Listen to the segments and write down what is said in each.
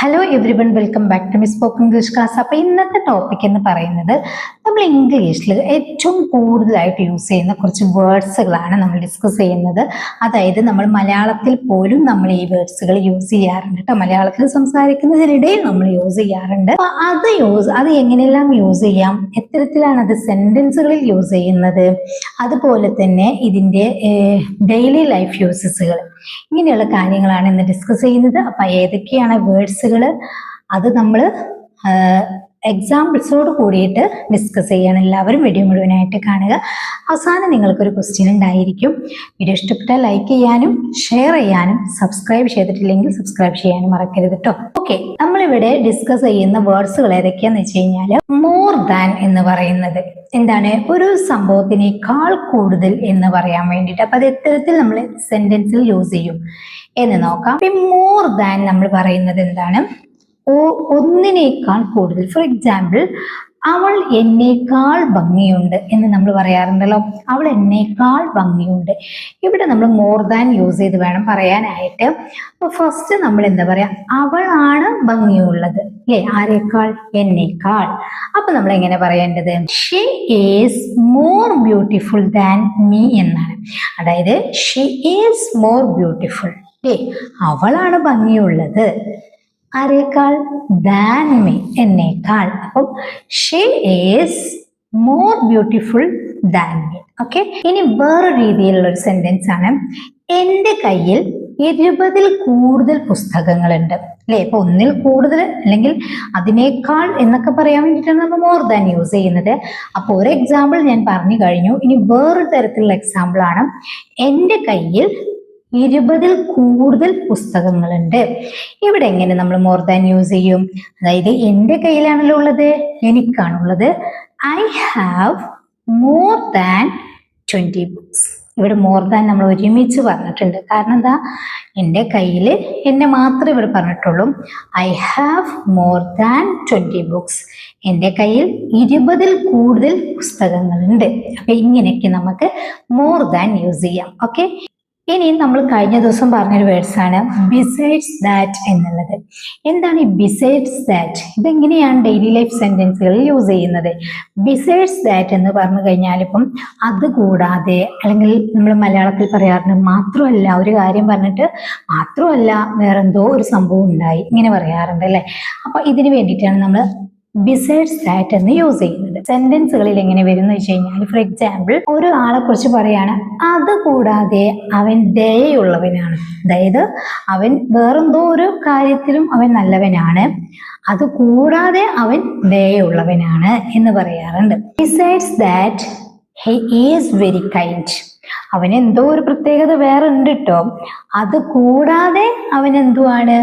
Hello everyone, welcome back to me spoken English class. അപ്പോൾ ഇന്നത്തെ topic എന്ന് പറയുന്നത് നമ്മൾ ഇംഗ്ലീഷിൽ ഏറ്റവും കൂടുതലായിട്ട് യൂസ് ചെയ്യുന്ന കുറച്ച് വേർഡ്സുകളാണ് നമ്മൾ ഡിസ്കസ് ചെയ്യുന്നത്. അതായത് നമ്മൾ മലയാളത്തിൽ പോലും നമ്മൾ ഈ വേർഡ്സുകൾ യൂസ് ചെയ്യാറുണ്ട് കേട്ടോ. മലയാളത്തിൽ സംസാരിക്കുന്നതിനിടയിൽ നമ്മൾ യൂസ് ചെയ്യാറുണ്ട്. അപ്പോൾ അത് എങ്ങനെയെല്ലാം യൂസ് ചെയ്യാം, എത്തരത്തിലാണ് അത് സെന്റൻസുകളിൽ യൂസ് ചെയ്യുന്നത്, അതുപോലെ തന്നെ ഇതിൻ്റെ ഡെയിലി ലൈഫ് യൂസസുകൾ, ഇങ്ങനെയുള്ള കാര്യങ്ങളാണ് ഇന്ന് ഡിസ്കസ് ചെയ്യുന്നത്. അപ്പൊ ഏതൊക്കെയാണ് വേർഡ്സുകൾ അത് നമ്മൾ എക്സാമ്പിൾസോട് കൂടിയിട്ട് ഡിസ്കസ് ചെയ്യണം. എല്ലാവരും വീഡിയോ മുഴുവനായിട്ട് കാണുക. അവസാനം നിങ്ങൾക്കൊരു ക്വസ്റ്റ്യൻ ഉണ്ടായിരിക്കും. വീഡിയോ ഇഷ്ടപ്പെട്ടാൽ ലൈക്ക് ചെയ്യാനും ഷെയർ ചെയ്യാനും സബ്സ്ക്രൈബ് ചെയ്തിട്ടില്ലെങ്കിൽ സബ്സ്ക്രൈബ് ചെയ്യാനും മറക്കരുത് കേട്ടോ. ഓക്കെ, നമ്മളിവിടെ ഡിസ്കസ് ചെയ്യുന്ന വേർഡ്സുകൾ ഏതൊക്കെയാന്ന് വെച്ച് കഴിഞ്ഞാൽ മോർ ദാൻ എന്ന് പറയുന്നത് എന്താണ്, ഒരു സംഭവത്തിനേക്കാൾ കൂടുതൽ എന്ന് പറയാൻ വേണ്ടിയിട്ട്. അപ്പൊ അത് എത്തരത്തിൽ നമ്മൾ സെന്റൻസിൽ യൂസ് ചെയ്യും എന്ന് നോക്കാം. മോർ ദാൻ നമ്മൾ പറയുന്നത് എന്താണ്, ഒന്നിനേക്കാൾ കൂടുതൽ. ഫോർ എക്സാമ്പിൾ, അവൾ എന്നേക്കാൾ ഭംഗിയുണ്ട് എന്ന് നമ്മൾ പറയാറുണ്ടല്ലോ. അവൾ എന്നേക്കാൾ ഭംഗിയുണ്ട്. ഇവിടെ നമ്മൾ മോർ ദാൻ യൂസ് ചെയ്ത് വേണം പറയാനായിട്ട്. അപ്പൊ ഫസ്റ്റ് നമ്മൾ എന്താ പറയാ, അവളാണ് ഭംഗിയുള്ളത് അല്ലേ, ആരേക്കാൾ, എന്നേക്കാൾ. അപ്പൊ നമ്മൾ എങ്ങനെ പറയേണ്ടത്, she is more beautiful than me എന്നാണ്. അതായത് ഷീ ഈസ് മോർ ബ്യൂട്ടിഫുൾ അല്ലേ, അവളാണ് ഭംഗിയുള്ളത്, ആരേക്കാൾ, ദാൻ മീ, എന്നേക്കാൾ. അപ്പം she is more beautiful than me. Okay, ഇനി വേറെ രീതിയിലുള്ള ഒരു സെന്റൻസ് ആണ്, എൻ്റെ കയ്യിൽ 20-ൽ കൂടുതൽ പുസ്തകങ്ങളുണ്ട് അല്ലെ. ഇപ്പൊ ഒന്നിൽ കൂടുതൽ അല്ലെങ്കിൽ അതിനേക്കാൾ എന്നൊക്കെ പറയാൻ വേണ്ടിയിട്ടാണ് നമ്മൾ മോർ ദാൻ യൂസ് ചെയ്യുന്നത്. അപ്പൊ ഒരു എക്സാമ്പിൾ ഞാൻ പറഞ്ഞു കഴിഞ്ഞു. ഇനി വേറൊരു തരത്തിലുള്ള എക്സാമ്പിൾ ആണ്, എൻ്റെ കയ്യിൽ 20-ൽ കൂടുതൽ പുസ്തകങ്ങളുണ്ട്. ഇവിടെ എങ്ങനെ നമ്മൾ മോർ ദാൻ യൂസ് ചെയ്യും, അതായത് എൻ്റെ കയ്യിലാണല്ലോ ഉള്ളത്, എനിക്കാണുള്ളത്. I have more than 20 books. ഇവിടെ മോർ ദാൻ നമ്മൾ ഒരുമിച്ച് പറഞ്ഞിട്ടുണ്ട്. കാരണം എന്താ, എൻ്റെ കയ്യിൽ എന്നെ മാത്രമേ ഇവിടെ പറഞ്ഞിട്ടുള്ളൂ. I have more than 20 books. എൻ്റെ കയ്യിൽ 20-ൽ കൂടുതൽ പുസ്തകങ്ങളുണ്ട്. അപ്പൊ ഇങ്ങനെയൊക്കെ നമുക്ക് മോർ ദാൻ യൂസ് ചെയ്യാം. ഓക്കെ, ഇനി നമ്മൾ കഴിഞ്ഞ ദിവസം പറഞ്ഞൊരു വേർഡ്സ് ആണ് ബിസൈഡ്സ് ദാറ്റ് എന്നുള്ളത്. എന്താണ് ഈ ബിസൈഡ്സ് ദാറ്റ്? ഇതെങ്ങനെയാണ് ഡെയിലി ലൈഫ് സെന്റൻസുകളിൽ യൂസ് ചെയ്യുന്നത്? ബിസൈഡ്സ് ദാറ്റ് എന്ന് പറഞ്ഞു കഴിഞ്ഞാൽ ഇപ്പം അത് കൂടാതെ, അല്ലെങ്കിൽ നമ്മൾ മലയാളത്തിൽ പറയാറുണ്ട് മാത്രമല്ല, ഒരു കാര്യം പറഞ്ഞിട്ട് മാത്രമല്ല വേറെന്തോ ഒരു സംഭവം ഉണ്ടായി, ഇങ്ങനെ പറയാറുണ്ട് അല്ലെ. അപ്പൊ ഇതിന് വേണ്ടിയിട്ടാണ് നമ്മൾ ബിസൈഡ്സ് ദാറ്റ് എന്ന് യൂസ് ചെയ്യുന്നത്. സെന്റൻസുകളിൽ എങ്ങനെ വരുന്ന വെച്ച് കഴിഞ്ഞാൽ, ഫോർ എക്സാമ്പിൾ, ഒരു ആളെ കുറിച്ച് പറയാണ്, അത് കൂടാതെ അവൻ ദയയുള്ളവനാണ്. അതായത് അവൻ വേറെന്തോ ഒരു കാര്യത്തിലും അവൻ നല്ലവനാണ്, അത് കൂടാതെ അവൻ ദയയുള്ളവനാണ് എന്ന് പറയാറുണ്ട്. Besides that he is very kind. അവൻ എന്തോ ഒരു പ്രത്യേകത വേറെ ഉണ്ട് കേട്ടോ, അത് കൂടാതെ അവൻ എന്തുവാണ്,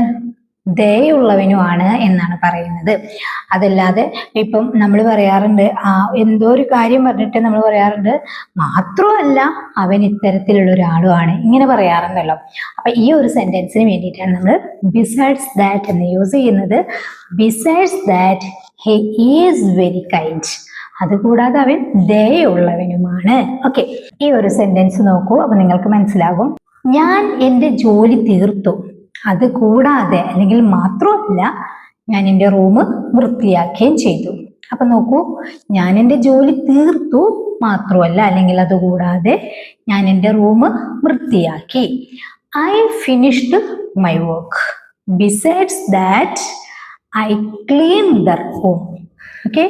ദയുള്ളവനുമാണ് എന്നാണ് പറയുന്നത്. അതല്ലാതെ ഇപ്പം നമ്മൾ പറയാറുണ്ട്, എന്തോ ഒരു കാര്യം പറഞ്ഞിട്ട് നമ്മൾ പറയാറുണ്ട് മാത്രമല്ല അവൻ ഇത്തരത്തിലുള്ള ഒരാളുമാണ്, ഇങ്ങനെ പറയാറുണ്ടല്ലോ. അപ്പൊ ഈ ഒരു സെന്റൻസിന് വേണ്ടിയിട്ടാണ് നമ്മൾ ബിസൈഡ്സ് ദാറ്റ് എന്ന് യൂസ് ചെയ്യുന്നത്. Besides that he is very kind. അതുകൂടാതെ അവൻ ദയുള്ളവനുമാണ്. ഓക്കെ, ഈ ഒരു സെന്റൻസ് നോക്കൂ, അപ്പൊ നിങ്ങൾക്ക് മനസ്സിലാകും. ഞാൻ എൻ്റെ ജോലി തീർത്തു, അത് കൂടാതെ അല്ലെങ്കിൽ മാത്രമല്ല ഞാൻ എൻ്റെ റൂം വൃത്തിയാക്കുകയും ചെയ്തു. അപ്പൊ നോക്കൂ, ഞാൻ എൻ്റെ ജോലി തീർത്തു, മാത്രമല്ല അല്ലെങ്കിൽ അതുകൂടാതെ ഞാൻ എൻ്റെ റൂം വൃത്തിയാക്കി. I finished my work. Besides that I clean the room. Okay,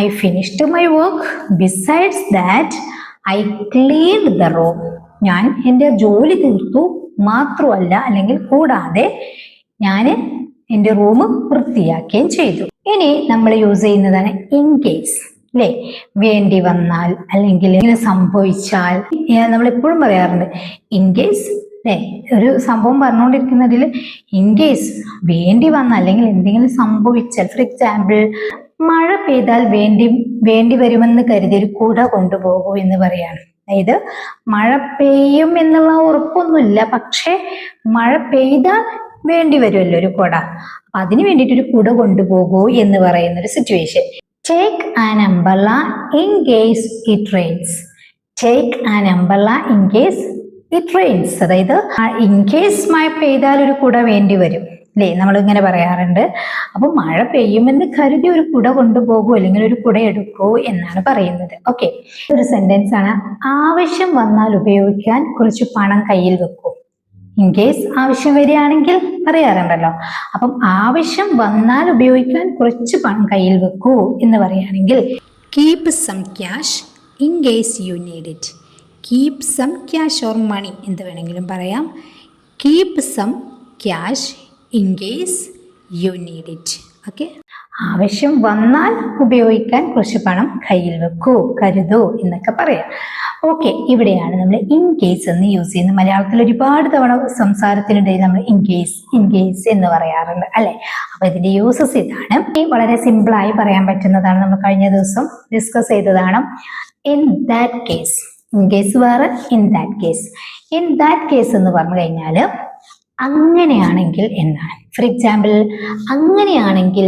I finished my work. Besides that I clean the room. ഞാൻ എൻ്റെ ജോലി തീർത്തു, മാത്രമല്ല അല്ലെങ്കിൽ കൂടാതെ ഞാൻ എൻ്റെ റൂം വൃത്തിയാക്കുകയും ചെയ്തു. ഇനി നമ്മൾ യൂസ് ചെയ്യുന്നതാണ് ഇൻ കേസ് അല്ലേ. വേണ്ടി വന്നാൽ അല്ലെങ്കിൽ ഇങ്ങനെ സംഭവിച്ചാൽ, നമ്മൾ എപ്പോഴും പറയാറുണ്ട് ഇൻ കേസ് അല്ലേ. ഒരു സംഭവം പറഞ്ഞുകൊണ്ടിരിക്കുന്നതിൽ ഇൻ കേസ് വേണ്ടി വന്നാൽ അല്ലെങ്കിൽ എന്തെങ്കിലും സംഭവിച്ചാൽ, ഫോർ എക്സാമ്പിൾ, മഴ പെയ്താൽ വേണ്ടി വരുമെന്ന് കരുതി ഒരു കുട കൊണ്ടുപോകൂ എന്ന് പറയാണ്. അതായത് മഴ പെയ്യും എന്നുള്ള ഉറപ്പൊന്നുമില്ല, പക്ഷെ മഴ പെയ്താൽ വേണ്ടി വരുമല്ലോ ഒരു കുട, അപ്പൊ അതിന് വേണ്ടിയിട്ട് ഒരു കുട കൊണ്ടുപോകൂ എന്ന് പറയുന്ന ഒരു situation. Take an umbrella in case it rains. Take an umbrella in case it rains. അതായത് ഇൻ കേസ് മഴ പെയ്താൽ ഒരു കുട വേണ്ടി വരും അല്ലേ, നമ്മൾ ഇങ്ങനെ പറയാറുണ്ട്. അപ്പൊ മഴ പെയ്യുമെന്ന് കരുതി ഒരു കുട കൊണ്ടുപോകൂ അല്ലെങ്കിൽ ഒരു കുട എടുക്കൂ എന്നാണ് പറയുന്നത്. ഓക്കെ, ഒരു സെന്റൻസ് ആണ്. ആവശ്യം വന്നാൽ ഉപയോഗിക്കാൻ കുറച്ച് പണം കയ്യിൽ വെക്കൂ. ഇൻ കേസ് ആവശ്യം വരികയാണെങ്കിൽ പറയാറുണ്ടല്ലോ. അപ്പം ആവശ്യം വന്നാൽ ഉപയോഗിക്കാൻ കുറച്ച് പണം കയ്യിൽ വെക്കൂ എന്ന് പറയുകയാണെങ്കിൽ keep some cash in case you need it. Keep some cash or money എന്ത് വേണമെങ്കിലും പറയാം. Keep some cash in case you need it. Okay, ആവശ്യം വന്നാൽ ഉപയോഗിക്കാൻ കുറച്ച് പണം കയ്യിൽ വെക്കൂ, കരുതൂ എന്നൊക്കെ പറയാം. ഓക്കെ, ഇവിടെയാണ് നമ്മൾ ഇൻ കേസ് എന്ന് യൂസ് ചെയ്യുന്നത്. മലയാളത്തിൽ ഒരുപാട് തവണ സംസാരത്തിനിടയിൽ നമ്മൾ ഇൻ കേസ് എന്ന് പറയാറുണ്ട് അല്ലെ. അപ്പൊ ഇതിന്റെ യൂസസ് ഇതാണ്. വളരെ സിമ്പിളായി പറയാൻ പറ്റുന്നതാണ്. നമ്മൾ കഴിഞ്ഞ ദിവസം ഡിസ്കസ് ചെയ്തതാണ്. In that case, in case വേറെ, in that case. In that case എന്ന് പറഞ്ഞു കഴിഞ്ഞാൽ അങ്ങനെയാണെങ്കിൽ എന്നാണ്. ഫോർ എക്സാമ്പിൾ, അങ്ങനെയാണെങ്കിൽ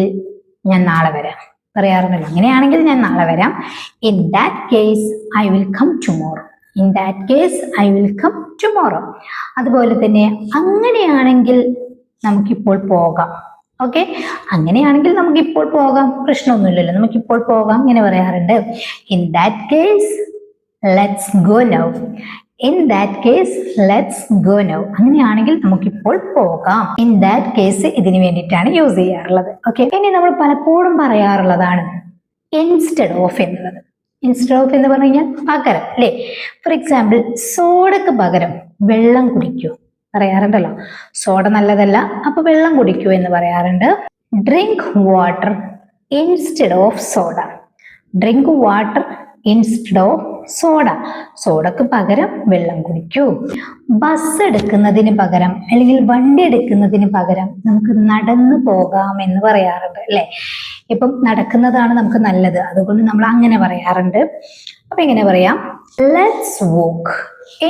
ഞാൻ നാളെ വരാം പറയാറുണ്ടല്ലോ. അങ്ങനെയാണെങ്കിൽ ഞാൻ നാളെ വരാം. In that case I will come tomorrow. In that case I will come tomorrow. അതുപോലെ തന്നെ അങ്ങനെയാണെങ്കിൽ നമുക്കിപ്പോൾ പോകാം. ഓക്കെ, അങ്ങനെയാണെങ്കിൽ നമുക്കിപ്പോൾ പോകാം, പ്രശ്നമൊന്നുമില്ലല്ലോ, നമുക്കിപ്പോൾ പോകാം ഇങ്ങനെ പറയാറുണ്ട്. In that case let's go now. In that case let's go now. അങ്ങനെയാണെങ്കിൽ നമുക്കിപ്പോൾ പോകാം. ഇൻ ദാറ്റ് കേസ് ഇതിന് വേണ്ടിയിട്ടാണ് യൂസ് ചെയ്യാറുള്ളത്. ഓക്കെ, ഇനി നമ്മൾ പലപ്പോഴും പറയാറുള്ളതാണ് ഇൻസ്റ്റെഡ് ഓഫ് എന്നുള്ളത്. ഇൻസ്റ്റെഡ് ഓഫ് എന്ന് പറഞ്ഞു കഴിഞ്ഞാൽ പകരം അല്ലേ. ഫോർ എക്സാമ്പിൾ, സോഡക്ക് പകരം വെള്ളം കുടിക്കൂ പറയാറുണ്ടല്ലോ. സോഡ നല്ലതല്ല, അപ്പൊ വെള്ളം കുടിക്കൂ എന്ന് പറയാറുണ്ട്. Drink water instead of soda. Drink water instead of soda. സോഡക്ക് പകരം വെള്ളം കുടിക്കൂ. ബസ് എടുക്കുന്നതിന് പകരം അല്ലെങ്കിൽ വണ്ടി എടുക്കുന്നതിന് പകരം നമുക്ക് നടന്നു പോകാം എന്ന് പറയാറുണ്ട് അല്ലെ. ഇപ്പം നടക്കുന്നതാണ് നമുക്ക് നല്ലത്, അതുകൊണ്ട് നമ്മൾ അങ്ങനെ പറയാറുണ്ട്. അപ്പൊ എങ്ങനെ പറയാം? Let's walk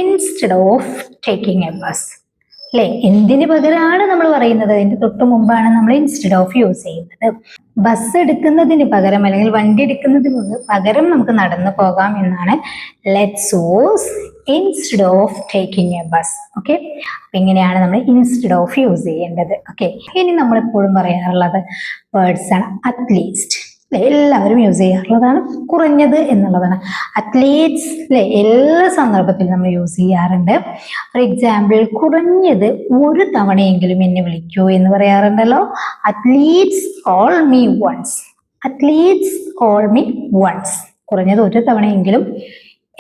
instead of taking a bus അല്ലെ. എന്തിന് പകരമാണ് നമ്മൾ പറയുന്നത്? അതിന്റെ തൊട്ട് മുമ്പാണ് നമ്മൾ ഇൻസ്റ്റെഡ് ഓഫ് യൂസ് ചെയ്യുന്നത്. ബസ് എടുക്കുന്നതിന് പകരം അല്ലെങ്കിൽ വണ്ടി എടുക്കുന്നതിന് പകരം നമുക്ക് നടന്നു പോകാം എന്നാണ് let's walk instead of taking a bus. Okay, അപ്പൊ ഇങ്ങനെയാണ് നമ്മൾ ഇൻസ്റ്റെഡ് ഓഫ് യൂസ് ചെയ്യേണ്ടത്. ഓക്കെ, ഇനി നമ്മൾ എപ്പോഴും പറയാറുള്ളത് വേർഡ്സ് ആണ്. അറ്റ്ലീസ്റ്റ് എല്ലാവരും യൂസ് ചെയ്യാറുള്ളതാണ്. കുറഞ്ഞത് എന്നുള്ളതാണ്. അത്ലീറ്റ്സ് അല്ലെ, എല്ലാ സന്ദർഭത്തിലും നമ്മൾ യൂസ് ചെയ്യാറുണ്ട്. ഫോർ എക്സാമ്പിൾ, കുറഞ്ഞത് ഒരു തവണയെങ്കിലും എന്നെ വിളിക്കൂ എന്ന് പറയാറുണ്ടല്ലോ. At least call me once. At least call me once. കുറഞ്ഞത് ഒരു തവണയെങ്കിലും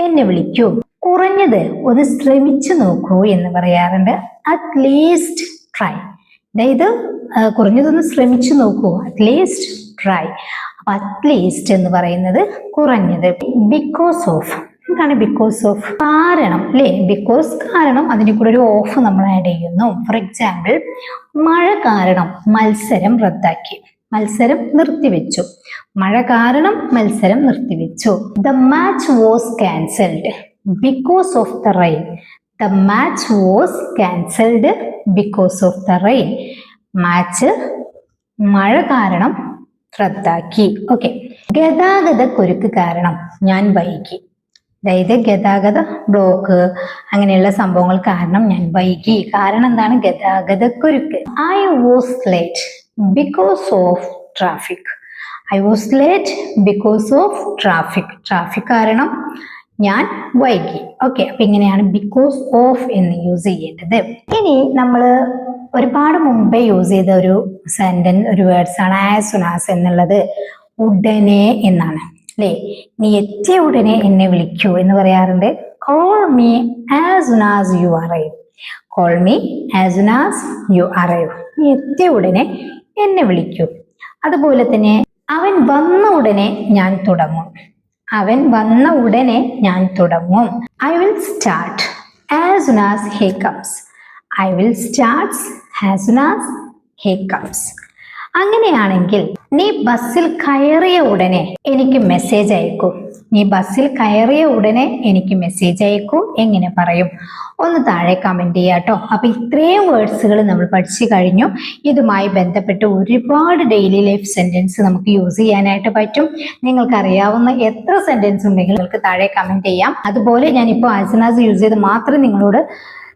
എന്നെ വിളിക്കൂ. കുറഞ്ഞത് ഒന്ന് ശ്രമിച്ചു നോക്കൂ എന്ന് പറയാറുണ്ട്. At least try. അതായത് കുറഞ്ഞതൊന്ന് ശ്രമിച്ചു നോക്കൂ, അറ്റ്ലീസ്റ്റ് ട്രൈ. അപ്പൊ അറ്റ്ലീസ്റ്റ് എന്ന് പറയുന്നത് കുറഞ്ഞത്. ബിക്കോസ് ഓഫ്, എന്താണ് ബിക്കോസ് ഓഫ്? കാരണം അല്ലെ. ബിക്കോസ് കാരണം, അതിന്റെ കൂടെ ഒരു ഓഫ് നമ്മൾ ആഡ് ചെയ്യുന്നു. ഫോർ എക്സാമ്പിൾ, മഴ കാരണം മത്സരം റദ്ദാക്കി. മത്സരം നിർത്തിവെച്ചു. മഴ കാരണം മത്സരം നിർത്തിവെച്ചു. The match was cancelled because of the rain. The match was cancelled because of the rain. Match മഴ കാരണം റദ്ദാക്കി. ഓക്കെ, ഗതാഗത കുരുക്ക് കാരണം ഞാൻ വൈകി. അതായത് ഗതാഗത ബ്ലോക്ക് അങ്ങനെയുള്ള സംഭവങ്ങൾ കാരണം ഞാൻ വൈകി. കാരണം എന്താണ്? ഗതാഗത കുരുക്ക്. I was late because of traffic. I was late because of traffic. Traffic കാരണം ഞാൻ വൈകി. ഓക്കെ, അപ്പൊ ഇങ്ങനെയാണ് ബിക്കോസ് ഓഫ് എന്ന് യൂസ് ചെയ്യേണ്ടത്. ഇനി നമ്മൾ ഒരുപാട് മുമ്പേ യൂസ് ചെയ്ത ഒരു സെന്റൻസ്, ഒരു വേർഡ്സ് ആണ് ആസ് സൂൺ ആസ് എന്നുള്ളത്. ഉടനെ എന്നാണ് അല്ലെ. നീ എത്തിയ ഉടനെ എന്നെ വിളിക്കൂ എന്ന് പറയാറുണ്ട്. Call me as soon as you arrive. Call me as soon as you arrive. നീ എത്തിയ ഉടനെ എന്നെ വിളിക്കൂ. അതുപോലെ തന്നെ അവൻ വന്ന ഉടനെ ഞാൻ തുടങ്ങും. അവൻ വന്ന ഉടനെ ഞാൻ തുടങ്ങും. I will start as soon as he comes. I will start as soon as he comes. അങ്ങനെയാണെങ്കിൽ നീ ബസ്സിൽ കയറിയ ഉടനെ എനിക്ക് മെസ്സേജ് അയക്കൂ. നീ ബസ്സിൽ കയറിയ ഉടനെ എനിക്ക് മെസ്സേജ് അയക്കൂ എങ്ങനെ പറയും? ഒന്ന് താഴെ കമന്റ് ചെയ്യാട്ടോ. അപ്പൊ ഇത്രയും വേർഡ്സുകൾ നമ്മൾ പഠിച്ചു കഴിഞ്ഞു. ഇതുമായി ബന്ധപ്പെട്ട് ഒരുപാട് ഡെയിലി ലൈഫ് സെന്റൻസ് നമുക്ക് യൂസ് ചെയ്യാനായിട്ട് പറ്റും. നിങ്ങൾക്ക് അറിയാവുന്ന എത്ര സെന്റൻസ് ഉണ്ടെങ്കിലും നിങ്ങൾക്ക് താഴെ കമന്റ് ചെയ്യാം. അതുപോലെ ഞാനിപ്പോൾ ആസ് സൂൺ ആസ് യൂസ് ചെയ്ത് മാത്രം നിങ്ങളോട്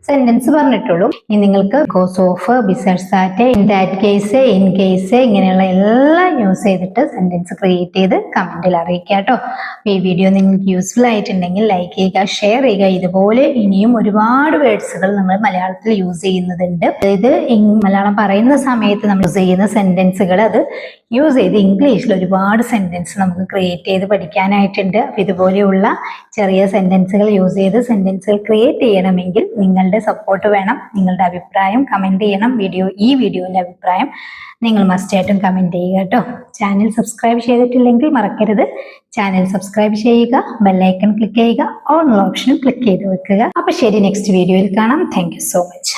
സെന്റൻസ് പറഞ്ഞിട്ടുള്ളൂ. ഇനി നിങ്ങൾക്ക് because of, besides that, in that case, in case, ഇങ്ങനെയുള്ള എല്ലാം യൂസ് ചെയ്തിട്ട് സെന്റൻസ് ക്രിയേറ്റ് ചെയ്ത് കമന്റിൽ അറിയിക്കുക കേട്ടോ. ഈ വീഡിയോ നിങ്ങൾക്ക് യൂസ്ഫുൾ ആയിട്ടുണ്ടെങ്കിൽ ലൈക്ക് ചെയ്യുക, ഷെയർ ചെയ്യുക. ഇതുപോലെ ഇനിയും ഒരുപാട് വേർഡ്സുകൾ നമ്മൾ മലയാളത്തിൽ യൂസ് ചെയ്യുന്നതുണ്ട്. അതായത് മലയാളം പറയുന്ന സമയത്ത് നമ്മൾ യൂസ് ചെയ്യുന്ന സെന്റൻസുകൾ അത് യൂസ് ചെയ്ത് ഇംഗ്ലീഷിൽ ഒരുപാട് സെന്റൻസ് നമുക്ക് ക്രിയേറ്റ് ചെയ്ത് പഠിക്കാനായിട്ടുണ്ട്. അപ്പൊ ഇതുപോലെയുള്ള ചെറിയ സെന്റൻസുകൾ യൂസ് ചെയ്ത് സെന്റൻസുകൾ ക്രിയേറ്റ് ചെയ്യണമെങ്കിൽ നിങ്ങളുടെ സപ്പോർട്ട് വേണം. നിങ്ങളുടെ അഭിപ്രായം കമന്റ് ചെയ്യണം. ഈ വീഡിയോന്റെ അഭിപ്രായം നിങ്ങൾ മസ്റ്റായിട്ടും കമന്റ് ചെയ്യുക കേട്ടോ. ചാനൽ സബ്സ്ക്രൈബ് ചെയ്തിട്ടില്ലെങ്കിൽ മറക്കരുത്, ചാനൽ സബ്സ്ക്രൈബ് ചെയ്യുക, ബെല്ലൈക്കൺ ക്ലിക്ക് ചെയ്യുക, ഓൾ ഓപ്ഷൻ ക്ലിക്ക് ചെയ്ത് വെക്കുക. അപ്പൊ ശരി, നെക്സ്റ്റ് വീഡിയോയിൽ കാണാം. Thank you so much.